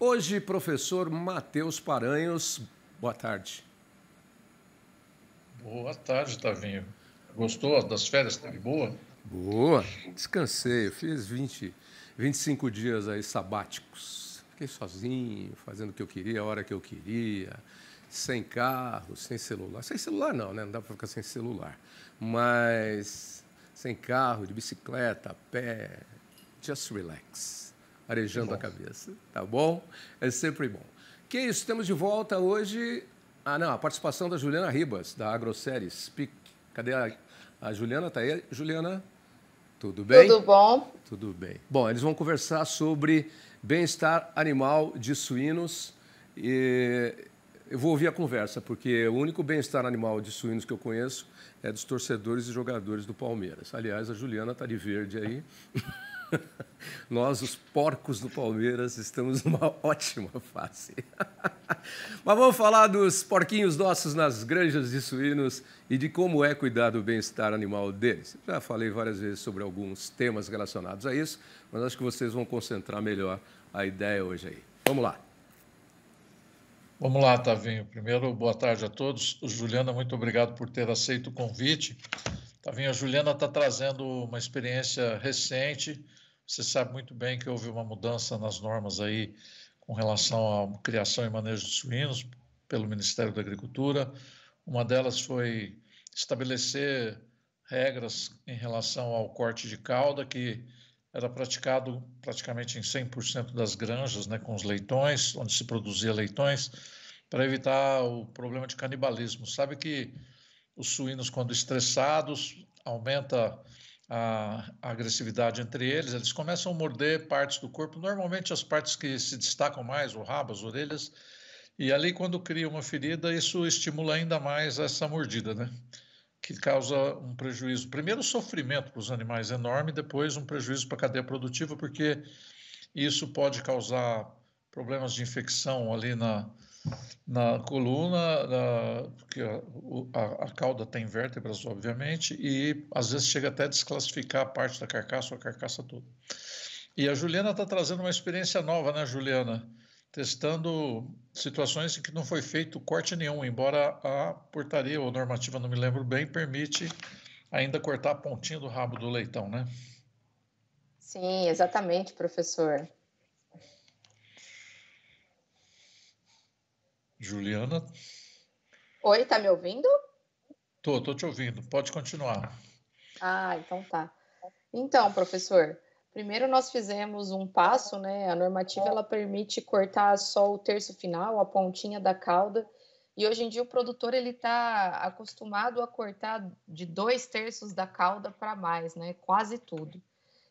Hoje, professor Matheus Paranhos, boa tarde. Boa tarde, Tavinho. Gostou das férias? Teve boa? Boa, descansei, eu fiz 25 dias aí sabáticos. Fiquei sozinho, fazendo o que eu queria, a hora que eu queria, sem carro, sem celular. Sem celular não, né? Não dá para ficar sem celular. Mas sem carro, de bicicleta, a pé, just relax, arejando a cabeça, tá bom? É sempre bom. Que isso, temos de volta hoje... a participação da Juliana Ribas, da AgroSéries Speak. Cadê a Juliana? Tá aí, Juliana? Tudo bem? Tudo bom? Tudo bem. Bom, eles vão conversar sobre bem-estar animal de suínos. E eu vou ouvir a conversa, porque o único bem-estar animal de suínos que eu conheço é dos torcedores e jogadores do Palmeiras. Aliás, a Juliana está de verde aí. Nós, os porcos do Palmeiras, estamos numa ótima fase. Mas vamos falar dos porquinhos nossos nas granjas de suínos e de como é cuidar do bem-estar animal deles. Já falei várias vezes sobre alguns temas relacionados a isso, mas acho que vocês vão concentrar melhor a ideia hoje aí. Vamos lá. Vamos lá, Tavinho. Primeiro, boa tarde a todos. Juliana, muito obrigado por ter aceito o convite. Tavinho, a Juliana está trazendo uma experiência recente. Você sabe muito bem que houve uma mudança nas normas aí com relação à criação e manejo de suínos pelo Ministério da Agricultura. Uma delas foi estabelecer regras em relação ao corte de cauda, que era praticado praticamente em 100% das granjas, né, com os leitões, onde se produzia leitões, para evitar o problema de canibalismo. Sabe que os suínos, quando estressados, aumenta a agressividade entre eles, eles começam a morder partes do corpo, normalmente as partes que se destacam mais, o rabo, as orelhas, e ali quando cria uma ferida, isso estimula ainda mais essa mordida, né? Que causa um prejuízo, primeiro sofrimento para os animais enorme, depois um prejuízo para a cadeia produtiva, porque isso pode causar problemas de infecção ali na coluna, porque a cauda tem vértebras, obviamente, e às vezes chega até a desclassificar parte da carcaça ou a carcaça toda. E a Juliana está trazendo uma experiência nova, né, Juliana? Testando situações em que não foi feito corte nenhum, embora a portaria ou normativa, não me lembro bem, permite ainda cortar a pontinha do rabo do leitão, né? Sim, exatamente, professor. Juliana? Oi, tá me ouvindo? Tô te ouvindo. Pode continuar. Ah, então tá. Então, professor, primeiro nós fizemos um passo, né? A normativa ela permite cortar só o terço final, a pontinha da cauda, e hoje em dia o produtor ele está acostumado a cortar de 2/3 da cauda para mais, né? Quase tudo.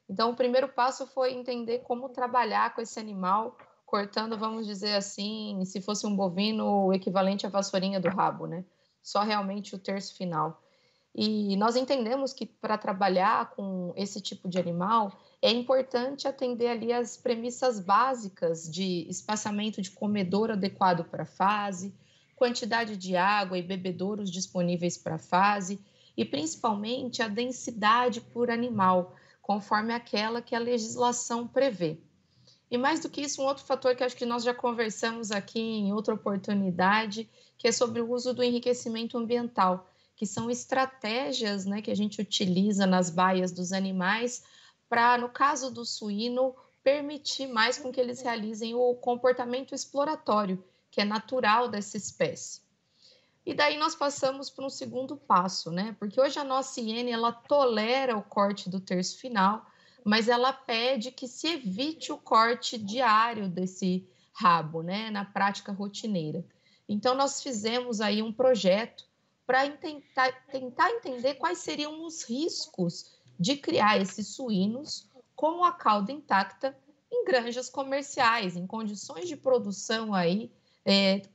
Então, o primeiro passo foi entender como trabalhar com esse animal, cortando, vamos dizer assim, se fosse um bovino, o equivalente à vassourinha do rabo, né? Só realmente o terço final. E nós entendemos que para trabalhar com esse tipo de animal, é importante atender ali as premissas básicas de espaçamento de comedouro adequado para a fase, quantidade de água e bebedouros disponíveis para a fase, e principalmente a densidade por animal, conforme aquela que a legislação prevê. E mais do que isso, um outro fator que acho que nós já conversamos aqui em outra oportunidade, que é sobre o uso do enriquecimento ambiental, que são estratégias, né, que a gente utiliza nas baias dos animais para, no caso do suíno, permitir mais com que eles realizem o comportamento exploratório, que é natural dessa espécie. E daí nós passamos para um segundo passo, né? Porque hoje a nossa hiene, ela tolera o corte do terço final, mas ela pede que se evite o corte diário desse rabo, né? Na prática rotineira. Então, nós fizemos aí um projeto para tentar entender quais seriam os riscos de criar esses suínos com a cauda intacta em granjas comerciais, em condições de produção aí,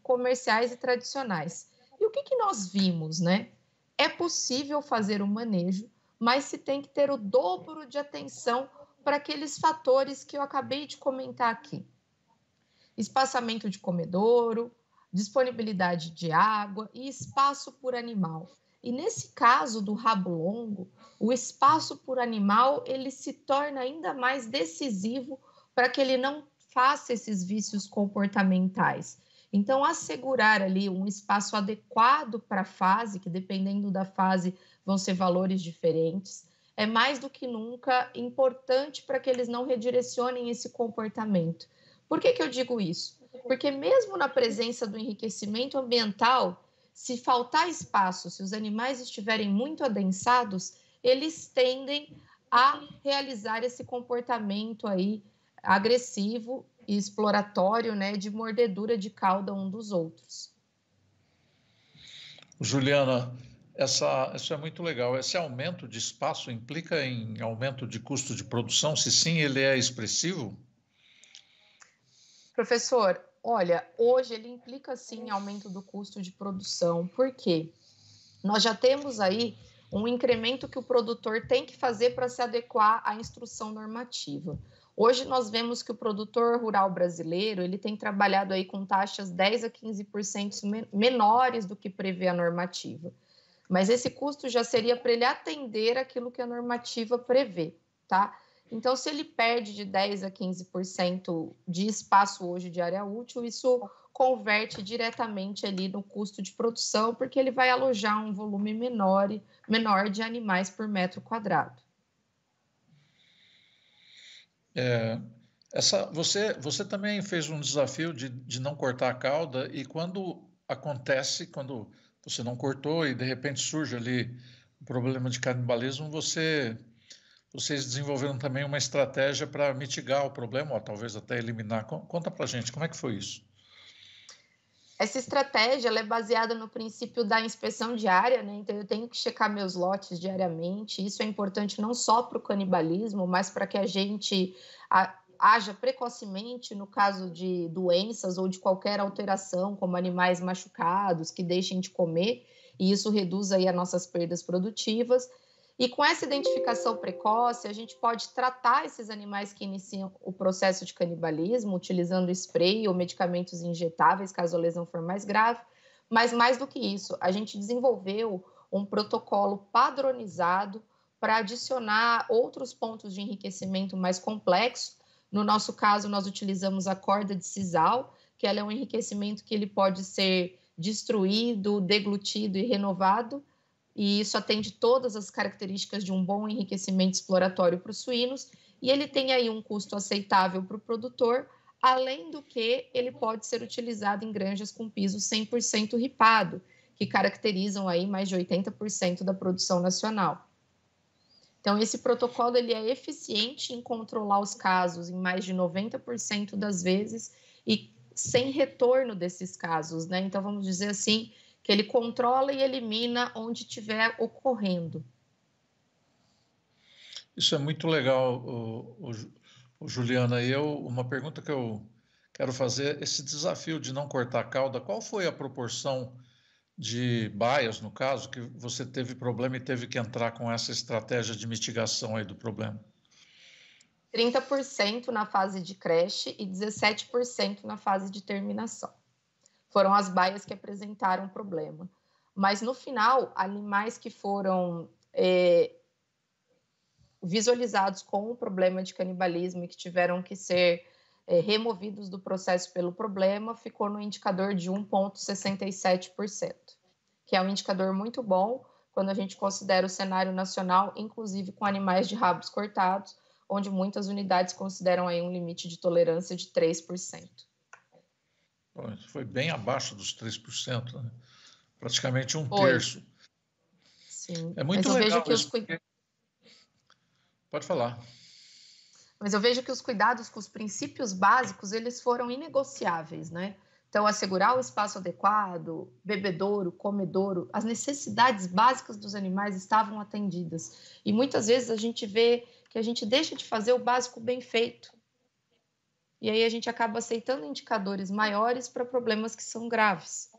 comerciais e tradicionais. E o que nós vimos, né? É possível fazer o manejo, mas se tem que ter o dobro de atenção para aqueles fatores que eu acabei de comentar aqui. Espaçamento de comedouro, disponibilidade de água e espaço por animal. E nesse caso do rabo longo, o espaço por animal ele se torna ainda mais decisivo para que ele não faça esses vícios comportamentais. Então, assegurar ali um espaço adequado para a fase, que dependendo da fase vão ser valores diferentes, é mais do que nunca importante para que eles não redirecionem esse comportamento. Por que eu digo isso? Porque mesmo na presença do enriquecimento ambiental, se faltar espaço, se os animais estiverem muito adensados, eles tendem a realizar esse comportamento aí agressivo e exploratório, né, de mordedura de cauda um dos outros. Juliana, isso é muito legal. Esse aumento de espaço implica em aumento de custo de produção? Se sim, ele é expressivo? Professor, olha, hoje ele implica sim em aumento do custo de produção. Por quê? Nós já temos aí um incremento que o produtor tem que fazer para se adequar à instrução normativa. Hoje nós vemos que o produtor rural brasileiro ele tem trabalhado aí com taxas 10 a 15% menores do que prevê a normativa. Mas esse custo já seria para ele atender aquilo que a normativa prevê, tá? Então, se ele perde de 10 a 15% de espaço hoje de área útil, isso converte diretamente ali no custo de produção, porque ele vai alojar um volume menor de animais por metro quadrado. Você também fez um desafio de não cortar a cauda, e quando você não cortou e de repente surge ali um problema de canibalismo, vocês desenvolveram também uma estratégia para mitigar o problema, ou talvez até eliminar. Conta para a gente, como é que foi isso? Essa estratégia ela é baseada no princípio da inspeção diária, né? Então eu tenho que checar meus lotes diariamente. Isso é importante não só para o canibalismo, mas para que a gente haja precocemente no caso de doenças ou de qualquer alteração, como animais machucados que deixem de comer, e isso reduz aí as nossas perdas produtivas. E com essa identificação precoce, a gente pode tratar esses animais que iniciam o processo de canibalismo, utilizando spray ou medicamentos injetáveis, caso a lesão for mais grave. Mas mais do que isso, a gente desenvolveu um protocolo padronizado para adicionar outros pontos de enriquecimento mais complexos. No nosso caso, nós utilizamos a corda de sisal, que ela é um enriquecimento que ele pode ser destruído, deglutido e renovado, e isso atende todas as características de um bom enriquecimento exploratório para os suínos, e ele tem aí um custo aceitável para o produtor, além do que ele pode ser utilizado em granjas com piso 100% ripado, que caracterizam aí mais de 80% da produção nacional. Então, esse protocolo ele é eficiente em controlar os casos em mais de 90% das vezes e sem retorno desses casos, né? Então, vamos dizer assim, que ele controla e elimina onde estiver ocorrendo. Isso é muito legal, Juliana. Uma pergunta que eu quero fazer, esse desafio de não cortar a cauda, qual foi a proporção de baias, no caso, que você teve problema e teve que entrar com essa estratégia de mitigação aí do problema? 30% na fase de creche e 17% na fase de terminação. Foram as baias que apresentaram problema. Mas, no final, animais que foram visualizados com o problema de canibalismo e que tiveram que ser removidos do processo pelo problema, ficou no indicador de 1,67%, que é um indicador muito bom quando a gente considera o cenário nacional, inclusive com animais de rabos cortados, onde muitas unidades consideram aí um limite de tolerância de 3%. Foi bem abaixo dos 3%, né? Praticamente um terço. Sim. É muito legal isso. Pode falar. Mas eu vejo que os cuidados com os princípios básicos, eles foram inegociáveis, né? Então, assegurar o espaço adequado, bebedouro, comedouro, as necessidades básicas dos animais estavam atendidas. E muitas vezes a gente vê que a gente deixa de fazer o básico bem feito. E aí a gente acaba aceitando indicadores maiores para problemas que são graves.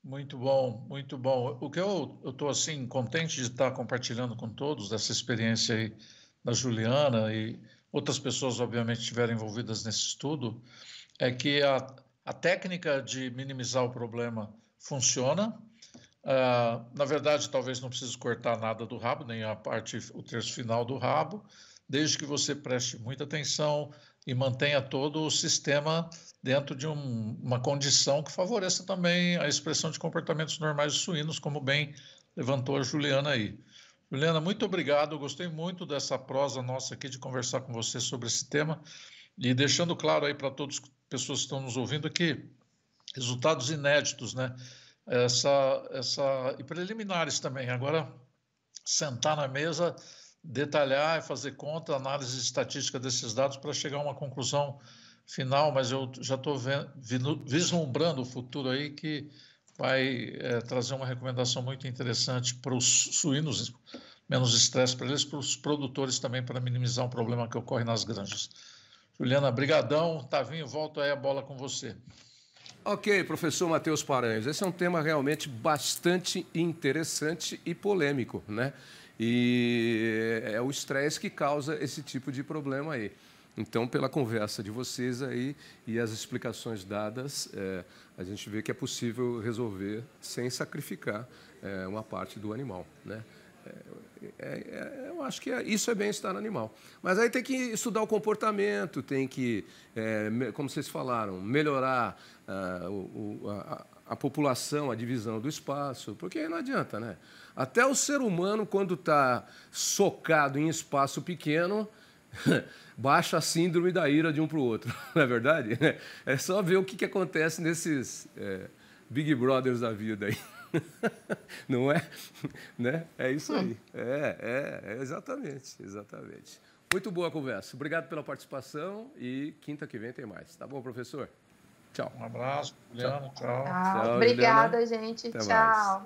Muito bom, muito bom. O que eu estou assim contente de estar compartilhando com todos dessa experiência aí da Juliana e outras pessoas obviamente estiveram envolvidas nesse estudo é que a técnica de minimizar o problema funciona. Na verdade, talvez não precise cortar nada do rabo, nem o terço final do rabo, desde que você preste muita atenção e mantenha todo o sistema dentro de uma condição que favoreça também a expressão de comportamentos normais dos suínos, como bem levantou a Juliana aí. Juliana, muito obrigado, eu gostei muito dessa prosa nossa aqui de conversar com você sobre esse tema e deixando claro aí para todas as pessoas que estão nos ouvindo que resultados inéditos, né? E preliminares também. Agora, sentar na mesa, detalhar e fazer conta, análise estatística desses dados para chegar a uma conclusão final, mas eu já estou vislumbrando o futuro aí que vai trazer uma recomendação muito interessante para os suínos, menos estresse para eles, para os produtores também, para minimizar um problema que ocorre nas granjas. Juliana, brigadão. Tavinho, volto aí a bola com você. Ok, professor Matheus Paranhos, esse é um tema realmente bastante interessante e polêmico, né? E é o estresse que causa esse tipo de problema aí. Então, pela conversa de vocês aí e as explicações dadas, a gente vê que é possível resolver sem sacrificar uma parte do animal, né? Eu acho que isso é bem-estar animal. Mas aí tem que estudar o comportamento, tem que, como vocês falaram, melhorar a população, a divisão do espaço, porque aí não adianta, né? Até o ser humano, quando está socado em espaço pequeno, baixa a síndrome da ira de um para o outro, não é verdade? É só ver o que acontece nesses Big Brothers da vida aí. Não é? Né? É isso aí. Exatamente. Muito boa a conversa. Obrigado pela participação e quinta que vem tem mais. Tá bom, professor? Tchau. Um abraço, Juliana. Tchau. Obrigada, gente. Até Tchau. Mais.